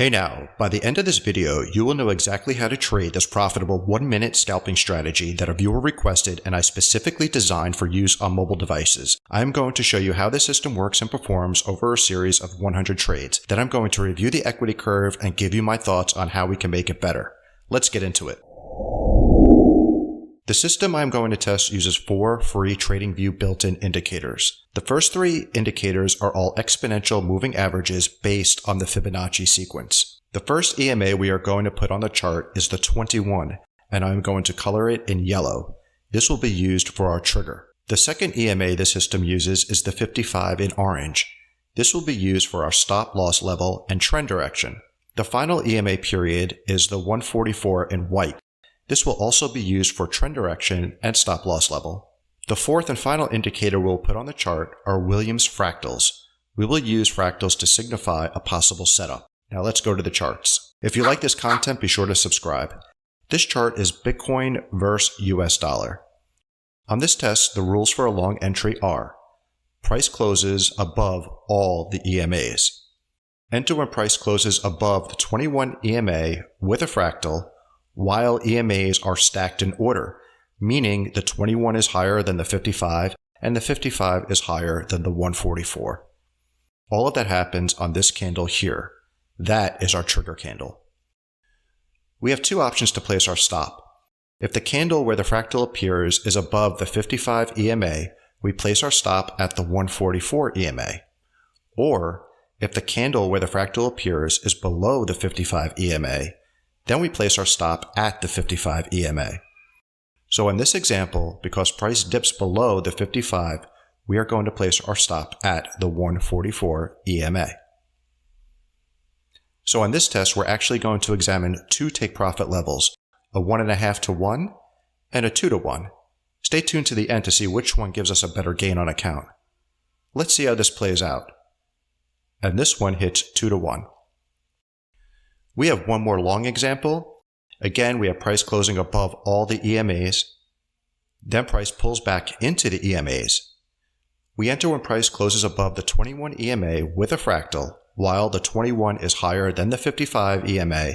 Hey now, by the end of this video, you will know exactly how to trade this profitable 1-minute scalping strategy that a viewer requested and I specifically designed for use on mobile devices. I am going to show you how the system works and performs over a series of 100 trades. Then I'm going to review the equity curve and give you my thoughts on how we can make it better. Let's get into it. The system I'm going to test uses 4 free TradingView built-in indicators. The first 3 indicators are all exponential moving averages based on the Fibonacci sequence. The first EMA we are going to put on the chart is the 21, and I'm going to color it in yellow. This will be used for our trigger. The second EMA the system uses is the 55 in orange. This will be used for our stop loss level and trend direction. The final EMA period is the 144 in white. This will also be used for trend direction and stop loss level. The fourth and final indicator we'll put on the chart are Williams fractals. We will use fractals to signify a possible setup. Now let's go to the charts. If you like this content, be sure to subscribe. This chart is Bitcoin versus US dollar. On this test, the rules for a long entry are: price closes above all the EMAs. Enter when price closes above the 21 EMA with a fractal, while EMAs are stacked in order, meaning the 21 is higher than the 55 and the 55 is higher than the 144. All of that happens on this candle here. That is our trigger candle. We have 2 options to place our stop. If the candle where the fractal appears is above the 55 EMA, we place our stop at the 144 EMA. Or, if the candle where the fractal appears is below the 55 EMA, then we place our stop at the 55 EMA. So in this example, because price dips below the 55, we are going to place our stop at the 144 EMA. So on this test, we're actually going to examine 2 take profit levels, a 1.5 to 1 and a 2 to 1. Stay tuned to the end to see which one gives us a better gain on account. Let's see how this plays out. And this one hits 2 to 1. We have one more long example. Again, we have price closing above all the EMAs. Then price pulls back into the EMAs. We enter when price closes above the 21 EMA with a fractal, while the 21 is higher than the 55 EMA,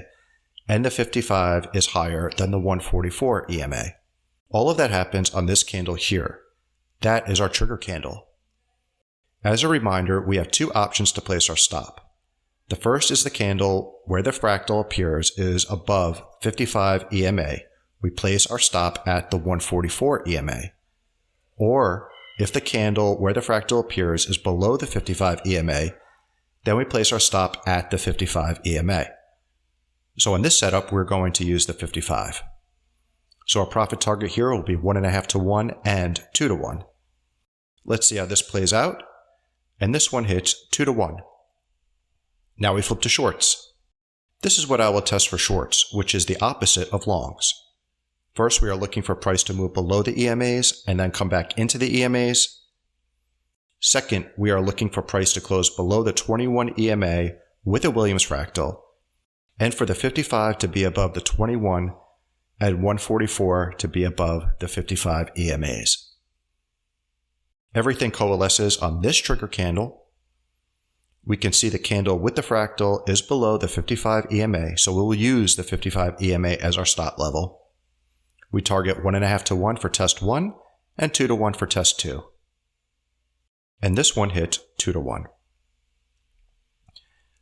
and the 55 is higher than the 144 EMA. All of that happens on this candle here. That is our trigger candle. As a reminder, we have 2 options to place our stop. The first is the candle where the fractal appears is above 55 EMA. We place our stop at the 144 EMA. Or, if the candle where the fractal appears is below the 55 EMA, then we place our stop at the 55 EMA. So in this setup, we're going to use the 55. So our profit target here will be 1.5 to 1 and 2 to 1. Let's see how this plays out. And this one hits 2 to 1. Now we flip to shorts. This is what I will test for shorts, which is the opposite of longs. First, we are looking for price to move below the EMAs and then come back into the EMAs. Second, we are looking for price to close below the 21 EMA with a Williams fractal, and for the 55 to be above the 21 and 144 to be above the 55 EMAs. Everything coalesces on this trigger candle. We can see the candle with the fractal is below the 55 EMA, so we will use the 55 EMA as our stop level. We target 1.5 to 1 for test 1 and 2 to 1 for test 2. And this one hit 2 to 1.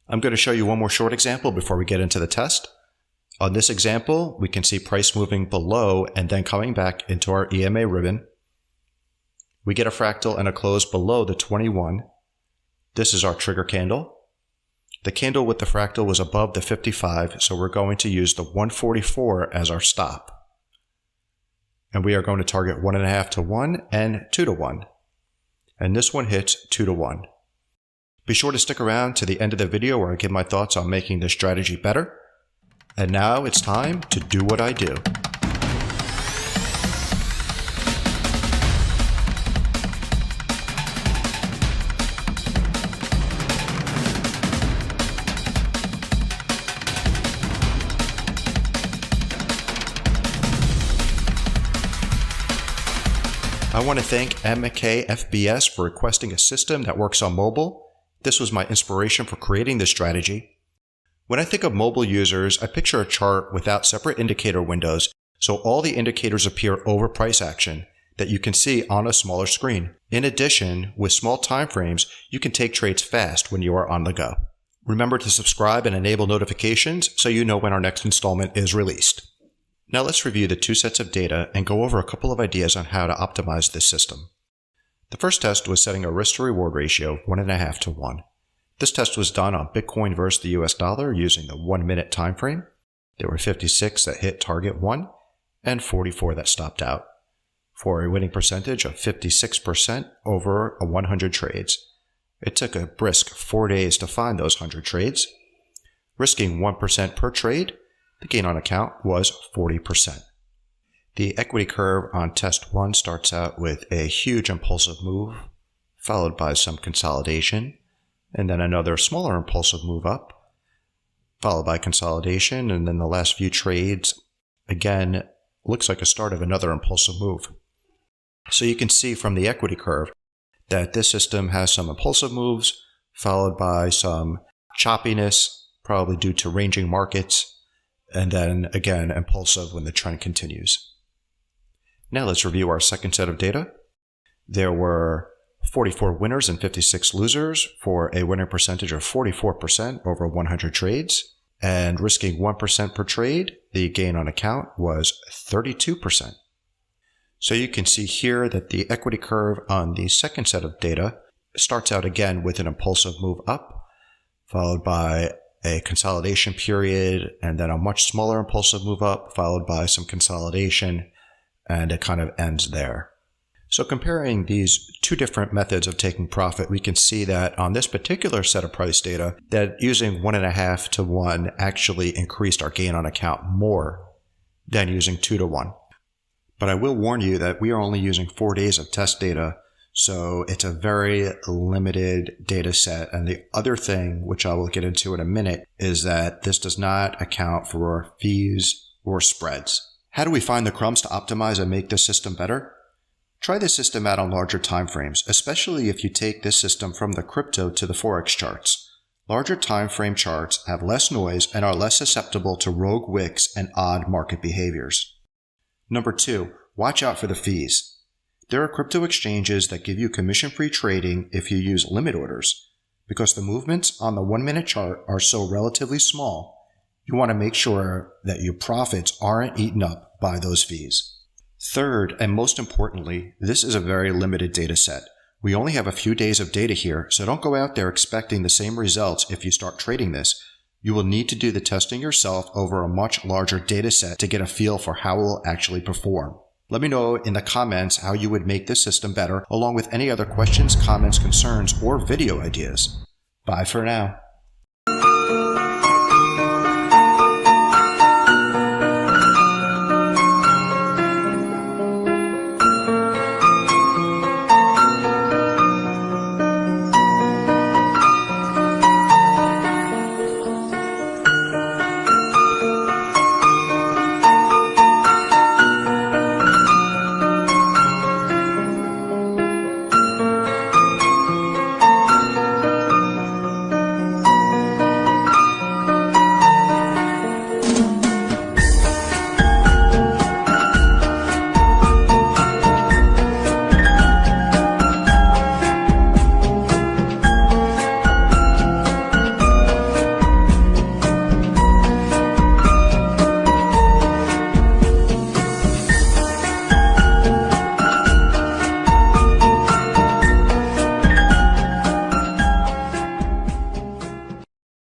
I'm going to show you one more short example before we get into the test. On this example, we can see price moving below and then coming back into our EMA ribbon. We get a fractal and a close below the 21. This is our trigger candle. The candle with the fractal was above the 55, so we're going to use the 144 as our stop. And we are going to target 1.5 to 1 and 2 to 1. And this one hits 2 to 1. Be sure to stick around to the end of the video where I give my thoughts on making this strategy better. And now it's time to do what I do. I want to thank MKFBS for requesting a system that works on mobile. This was my inspiration for creating this strategy. When I think of mobile users, I picture a chart without separate indicator windows, so all the indicators appear over price action that you can see on a smaller screen. In addition, with small time frames, you can take trades fast when you are on the go. Remember to subscribe and enable notifications so you know when our next installment is released. Now let's review the two sets of data and go over a couple of ideas on how to optimize this system. The first test was setting a risk to reward ratio of 1.5 to 1. This test was done on Bitcoin versus the US dollar using the 1 minute time frame. There were 56 that hit target 1 and 44 that stopped out, for a winning percentage of 56% over 100 trades. It took a brisk 4 days to find those 100 trades. Risking 1% per trade, the gain on account was 40%. The equity curve on test 1 starts out with a huge impulsive move, followed by some consolidation, and then another smaller impulsive move up, followed by consolidation, and then the last few trades, again, looks like a start of another impulsive move. So you can see from the equity curve that this system has some impulsive moves, followed by some choppiness, probably due to ranging markets, and then again impulsive when the trend continues. Now let's review our second set of data. There were 44 winners and 56 losers for a winning percentage of 44% over 100 trades, and risking 1% per trade, the gain on account was 32%. So you can see here that the equity curve on the second set of data starts out again with an impulsive move up, followed by a consolidation period, and then a much smaller impulsive move up, followed by some consolidation, and it kind of ends there. So comparing these two different methods of taking profit, we can see that on this particular set of price data, that using 1.5 to 1 actually increased our gain on account more than using 2 to 1. But I will warn you that we are only using 4 days of test data, so it's a very limited data set. And the other thing, which I will get into in a minute, is that this does not account for fees or spreads. How do we find the crumbs to optimize and make this system better? Try this system out on larger time frames, especially if you take this system from the crypto to the Forex charts. Larger time frame charts have less noise and are less susceptible to rogue wicks and odd market behaviors. Number 2, watch out for the fees. There are crypto exchanges that give you commission-free trading if you use limit orders. Because the movements on the 1 minute chart are so relatively small, you want to make sure that your profits aren't eaten up by those fees. Third, and most importantly, this is a very limited data set. We only have a few days of data here, so don't go out there expecting the same results if you start trading this. You will need to do the testing yourself over a much larger data set to get a feel for how it will actually perform. Let me know in the comments how you would make this system better, along with any other questions, comments, concerns, or video ideas. Bye for now.